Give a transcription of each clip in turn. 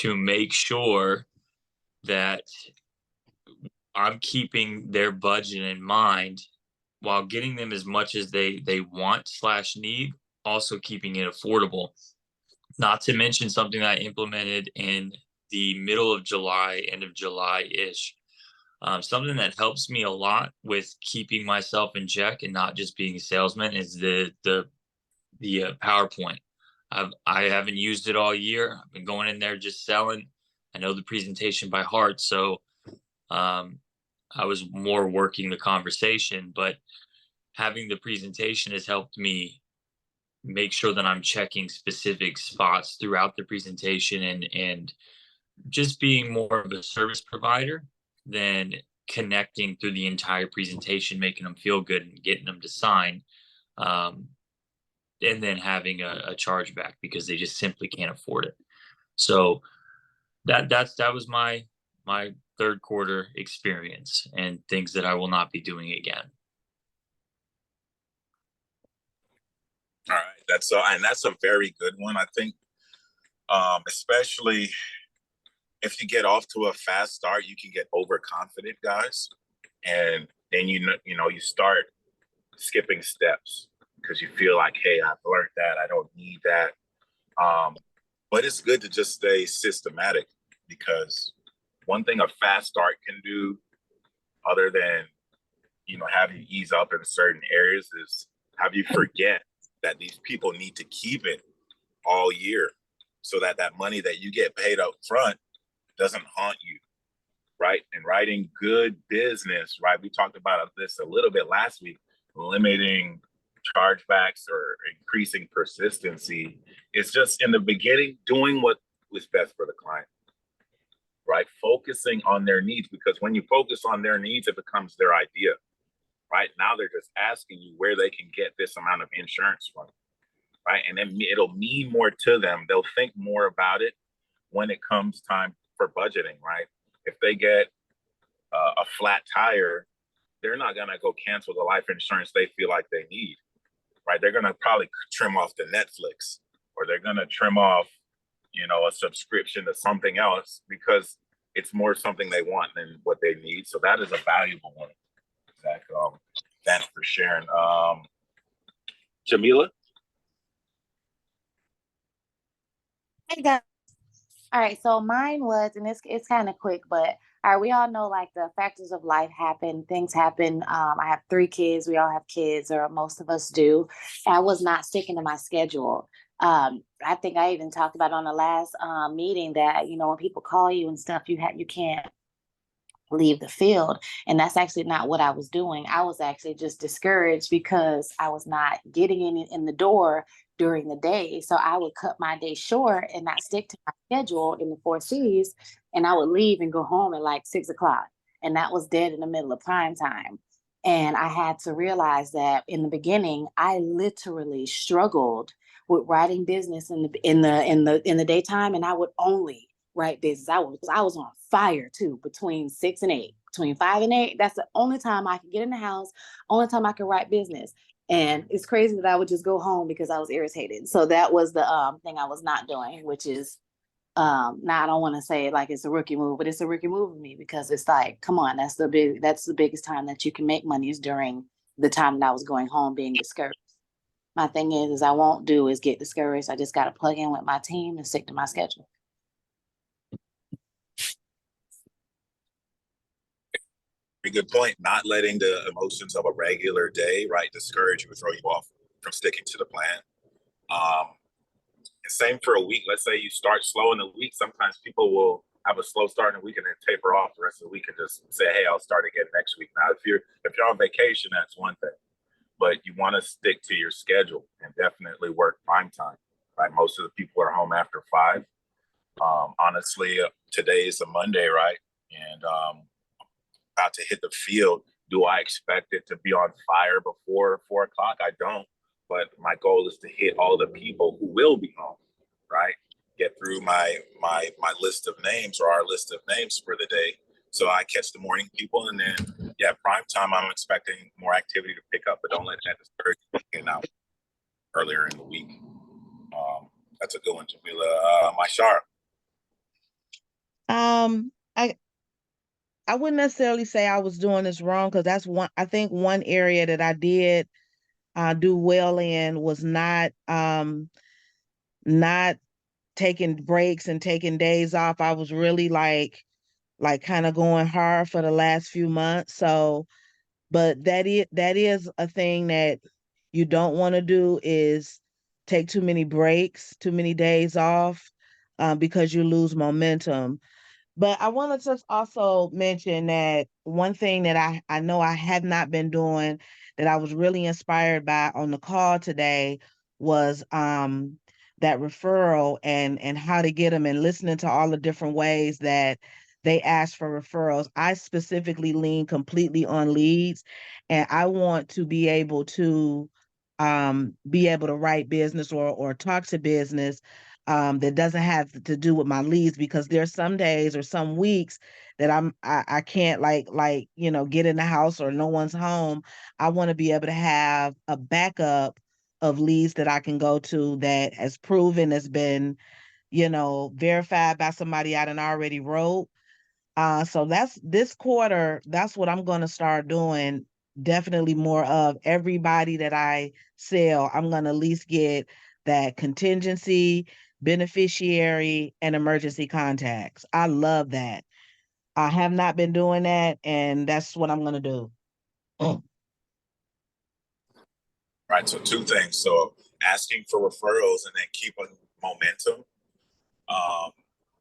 to make sure that I'm keeping their budget in mind while getting them as much as they want slash need, also keeping it affordable. Not to mention something that I implemented in the middle of July, end of July ish. Something that helps me a lot with keeping myself in check and not just being a salesman is the PowerPoint. I haven't used it all year. I've been going in there just selling. I know the presentation by heart, so um, I was more working the conversation, but having the presentation has helped me make sure that I'm checking specific spots throughout the presentation and just being more of a service provider than connecting through the entire presentation, making them feel good and getting them to sign. Um, and then having a chargeback because they just simply can't afford it. So that was my third quarter experience and things that I will not be doing again. All right, that's a very good one. I think, especially if you get off to a fast start, you can get overconfident, guys, and then you start skipping steps because you feel like, hey, I've learned that, I don't need that. But it's good to just stay systematic because one thing a fast start can do, other than have you ease up in certain areas, is have you forget that these people need to keep it all year so that that money that you get paid up front doesn't haunt you, right? And writing good business, right? We talked about this a little bit last week, limiting chargebacks or increasing persistency. It's just in the beginning doing what was best for the client, right? Focusing on their needs, because when you focus on their needs, it becomes their idea, right? Now they're just asking you where they can get this amount of insurance from, right? And then it'll mean more to them. They'll think more about it when it comes time for budgeting, right? If they get a flat tire, they're not gonna go cancel the life insurance they feel like they need, right? They're gonna probably trim off the Netflix, or they're gonna trim off, a subscription to something else because it's more something they want than what they need. So that is a valuable one, Zach. Thanks for sharing. Jamila? Hey guys. All right, so mine was, and it's kind of quick, but all right, we all know like the factors of life happen, things happen. I have 3 kids, we all have kids, or most of us do. I was not sticking to my schedule. I think I even talked about on the last meeting that when people call you and stuff, you can't leave the field. And that's actually not what I was doing. I was actually just discouraged because I was not getting in the door during the day. So I would cut my day short and not stick to my schedule in the 4Cs. And I would leave and go home at like 6 o'clock. And that was dead in the middle of prime time. And I had to realize that in the beginning, I literally struggled with writing business in the daytime, and I would only write business. I was on fire too between 6 and 8, between 5 and 8. That's the only time I could get in the house, only time I could write business. And it's crazy that I would just go home because I was irritated. So that was the thing I was not doing, which is now I don't want to say it like it's a rookie move, but it's a rookie move of me because it's like, come on, that's the biggest time that you can make money is during the time that I was going home being discouraged. My thing is I won't do is get discouraged. I just got to plug in with my team and stick to my schedule. Very good point. Not letting the emotions of a regular day, right, discourage you or throw you off from sticking to the plan. And same for a week. Let's say you start slow in the week. Sometimes people will have a slow start in a week and then taper off the rest of the week and just say, hey, I'll start again next week. Now, if you're on vacation, that's one thing. But you want to stick to your schedule and definitely work prime time, right? Most of the people are home after 5. Honestly, today is a Monday, right? And about to hit the field. Do I expect it to be on fire before 4 o'clock? I don't. But my goal is to hit all the people who will be home, right? Get through my list of names, or our list of names for the day. So I catch the morning people, and then prime time. I'm expecting more activity to pick up, but don't let that discourage you getting out earlier in the week. That's a good one, Jamila. Myshara. Um, I wouldn't necessarily say I was doing this wrong because I think one area that I did do well in was not taking breaks and taking days off. I was really like kind of going hard for the last few months. So, but that is a thing that you don't want to do is take too many breaks, too many days off, because you lose momentum. But I want to just also mention that one thing that I know I have not been doing that I was really inspired by on the call today was that referral and how to get them and listening to all the different ways that they ask for referrals. I specifically lean completely on leads, and I want to be able to write business or talk to business that doesn't have to do with my leads, because there's some days or some weeks that I can't get in the house or no one's home. I want to be able to have a backup of leads that I can go to that has proven has been, verified by somebody I done already wrote. So that's this quarter, that's what I'm gonna start doing. Definitely more of everybody that I sell, I'm gonna at least get that contingency, beneficiary, and emergency contacts. I love that. I have not been doing that, and that's what I'm gonna do. Right. So two things. So asking for referrals and then keeping momentum. Um,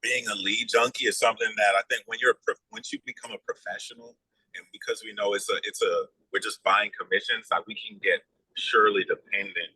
Being a lead junkie is something that I think once you become a professional, and because we know we're just buying commissions, like we can get surely dependent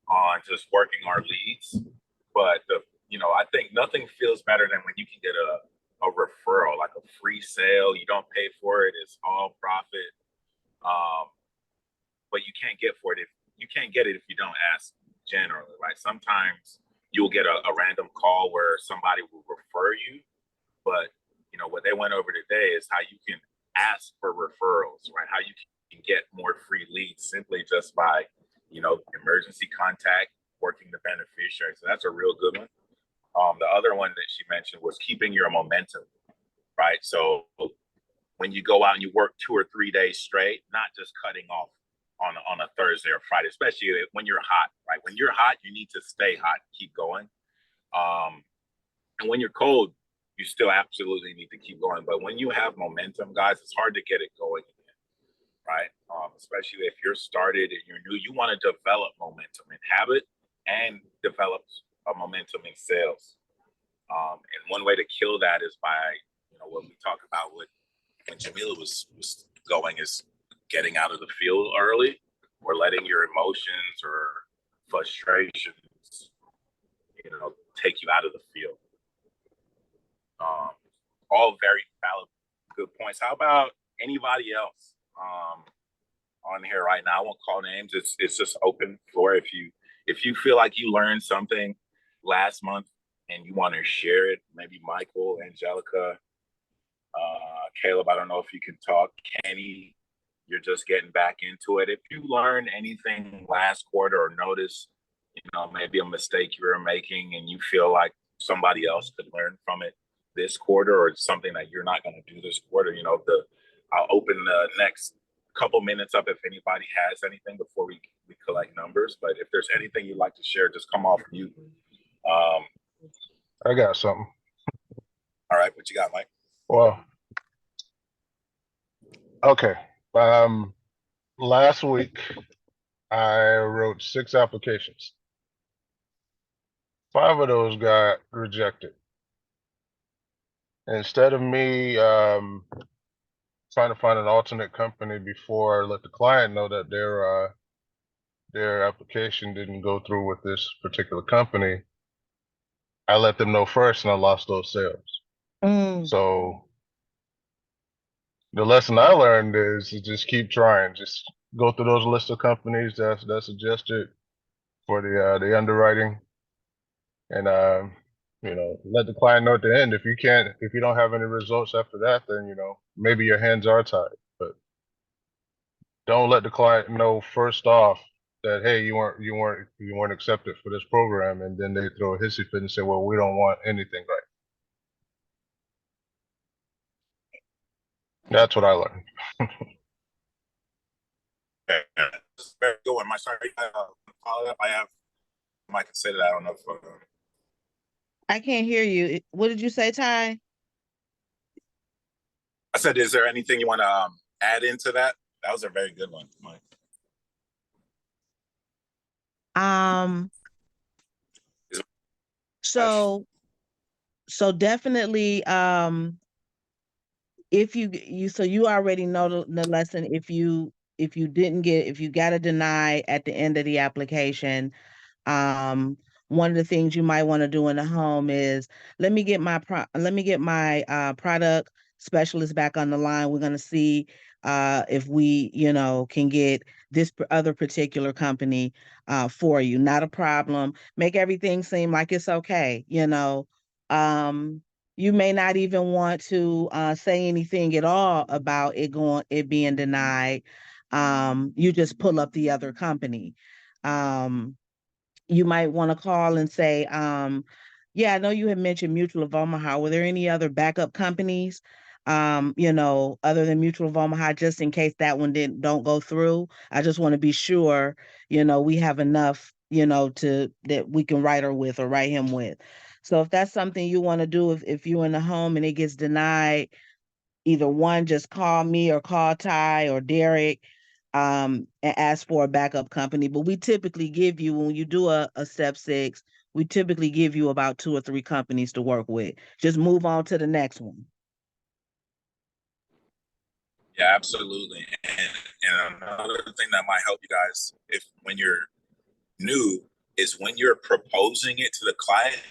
on just working our leads. But I think nothing feels better than when you can get a referral, like a free sale. You don't pay for it; it's all profit. Um, but you can't get it if you don't ask generally, right? Sometimes you'll get a random call where somebody will refer you, but what they went over today is how you can ask for referrals, right? How you can get more free leads simply just by emergency contact, working the beneficiary. So that's a real good one. The other one that she mentioned was keeping your momentum, right? So when you go out and you work 2 or 3 days straight, not just cutting off on a Thursday or Friday, especially when you're hot, right? When you're hot, you need to stay hot, keep going. And when you're cold, you still absolutely need to keep going. But when you have momentum, guys, it's hard to get it going again, right? Especially if you're started and you're new, you want to develop momentum in habit and develop a momentum in sales. And one way to kill that is by, what we talk about when Jamila was going is getting out of the field early, or letting your emotions or frustrations, take you out of the field. All very valid, good points. How about anybody else on here right now? I won't call names. It's just open floor. If you feel like you learned something last month and you want to share it, maybe Michael, Angelica, Caleb, I don't know if you can talk. Kenny, you're just getting back into it. If you learned anything last quarter or noticed, maybe a mistake you were making and you feel like somebody else could learn from it this quarter, or something that you're not going to do this quarter, I'll open the next couple minutes up if anybody has anything before we collect numbers. But if there's anything you'd like to share, just come off mute. I got something. All right, what you got, Mike? Well, okay. Last week I wrote 6 applications. 5 of those got rejected. Instead of me trying to find an alternate company before I let the client know that their application didn't go through with this particular company, I let them know first, and I lost those sales. So the lesson I learned is to just keep trying. Just go through those list of companies that's suggested for the underwriting, and let the client know at the end. If you don't have any results after that, then maybe your hands are tied. But don't let the client know first off that, hey, you weren't accepted for this program, and then they throw a hissy fit and say, well, we don't want anything, right? That's what I learned. Okay. That's very good one. My sorry, follow up. I have. I can say that. I don't know if. I can't hear you. What did you say, Ty? I said, is there anything you want to add into that? That was a very good one, Mike. Um, so definitely, if you already know the lesson. If you got a deny at the end of the application, one of the things you might want to do in the home is let me get my product specialist back on the line. We're going to see if we can get this other particular company for you. Not a problem. Make everything seem like it's okay. You may not even want to say anything at all about it being denied. You just pull up the other company. You might want to call and say, yeah, I know you had mentioned Mutual of Omaha. Were there any other backup companies, other than Mutual of Omaha, just in case that one don't go through? I just want to be sure, we have enough, that we can write her with or write him with. So if that's something you want to do, if you're in the home and it gets denied, either one, just call me or call Ty or Derek, and ask for a backup company. But we typically give you, when you do a step 6, we typically give you about 2 or 3 companies to work with. Just move on to the next one. Yeah, absolutely. And another thing that might help you guys, if when you're new, is when you're proposing it to the client,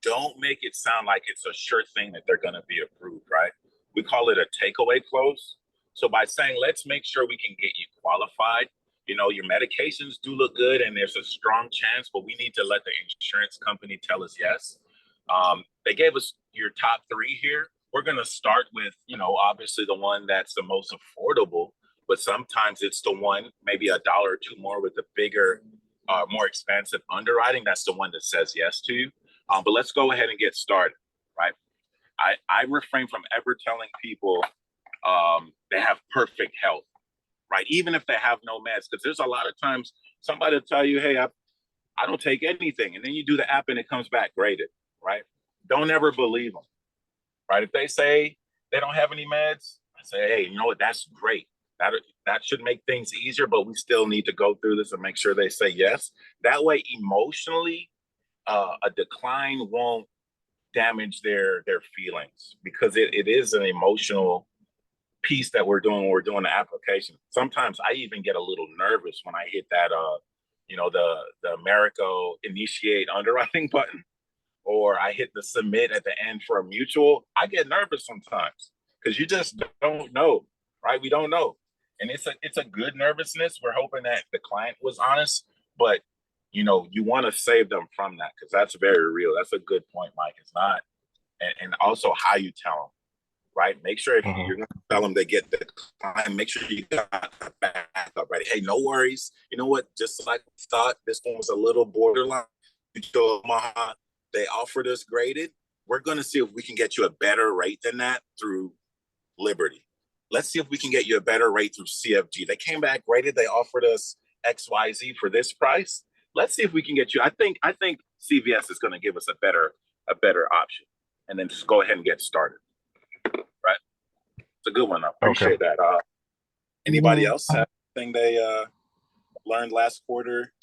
don't make it sound like it's a sure thing that they're going to be approved, right? We call it a takeaway close. So by saying, let's make sure we can get you qualified, your medications do look good and there's a strong chance, but we need to let the insurance company tell us yes. They gave us your top 3 here. We're going to start with, obviously the one that's the most affordable, but sometimes it's the one, maybe $1 or 2 more with the bigger, more expensive underwriting. That's the one that says yes to you. But let's go ahead and get started, right? I refrain from ever telling people they have perfect health, right? Even if they have no meds, because there's a lot of times somebody will tell you, hey, I don't take anything. And then you do the app and it comes back graded, right? Don't ever believe them, right? If they say they don't have any meds, I say, hey, you know what? That's great. That should make things easier, but we still need to go through this and make sure they say yes. That way, emotionally, a decline won't damage their feelings, because it is an emotional piece that we're doing when we're doing the application. Sometimes I even get a little nervous when I hit that the Americo initiate underwriting button, or I hit the submit at the end for a mutual. I get nervous sometimes because you just don't know, right? We don't know. And it's a good nervousness. We're hoping that the client was honest, but you want to save them from that, because that's very real. That's a good point, Mike. It's not, and also how you tell them, right? Make sure if you're going to tell them they get the client, make sure you got a backup ready. Hey, no worries. You know what? Just like I thought, this one was a little borderline. Omaha, they offered us graded. We're going to see if we can get you a better rate than that through Liberty. Let's see if we can get you a better rate through CFG. They came back graded. They offered us XYZ for this price. Let's see if we can get you. I think CVS is going to give us a better option, and then just go ahead and get started. Right? It's a good one. I appreciate that. Anybody else have anything they learned last quarter?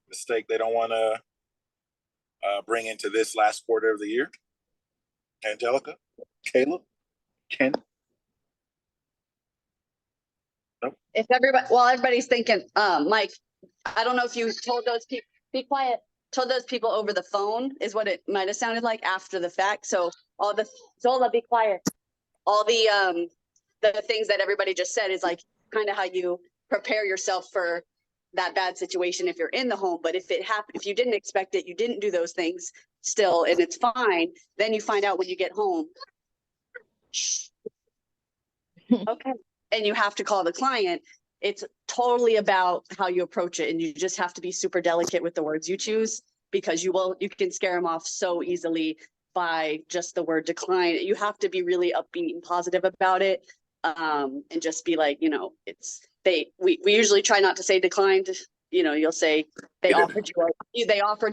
Mistake they don't want to bring into this last quarter of the year? Angelica, Caleb, Ken. Nope. If everybody's thinking, Mike, I don't know if you told those people, be quiet, told those people over the phone is what it might have sounded like after the fact. So Zola, be quiet. All the things that everybody just said is like kind of how you prepare yourself for that bad situation if you're in the home. But if it happened, if you didn't expect it, you didn't do those things still, and it's fine, then you find out when you get home. Okay. And you have to call the client. It's totally about how you approach it. And you just have to be super delicate with the words you choose, because you can scare them off so easily by just the word decline. You have to be really upbeat and positive about it. And just be like, you know, we usually try not to say declined. You know, you'll say they offered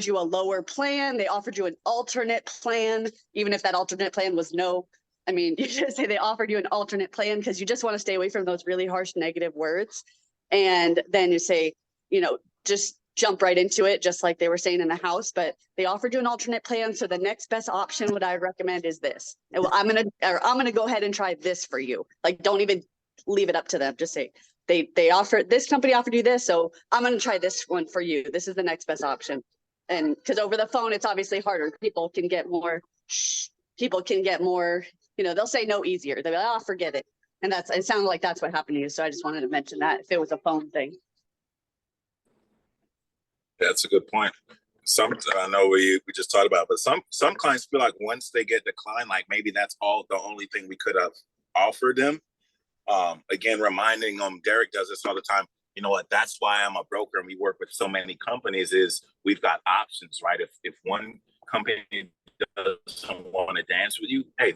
you a lower plan, they offered you an alternate plan, even if that alternate plan was no. I mean, you should say they offered you an alternate plan because you just want to stay away from those really harsh negative words. And then you say, you know, just jump right into it, just like they were saying in the house, but they offered you an alternate plan. So the next best option, what I recommend is this. And well, I'm gonna go ahead and try this for you. Like, don't even leave it up to them. Just say, this company offered you this, so I'm going to try this one for you. This is the next best option. And because over the phone, it's obviously harder. People can get more, you know, they'll say no easier. They'll be like, oh, forget it. And it sounded like that's what happened to you. So I just wanted to mention that if it was a phone thing. That's a good point. I know we just talked about, but some clients feel like once they get declined, like maybe that's the only thing we could have offered them. Again, reminding them, Derek does this all the time. You know what? That's why I'm a broker and we work with so many companies is we've got options, right? If one company doesn't want to dance with you, hey,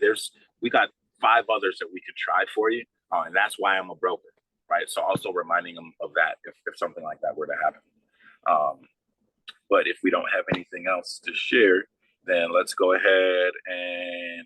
we got 5 others that we could try for you. And that's why I'm a broker, right? So also reminding them of that if something like that were to happen. But if we don't have anything else to share, then let's go ahead and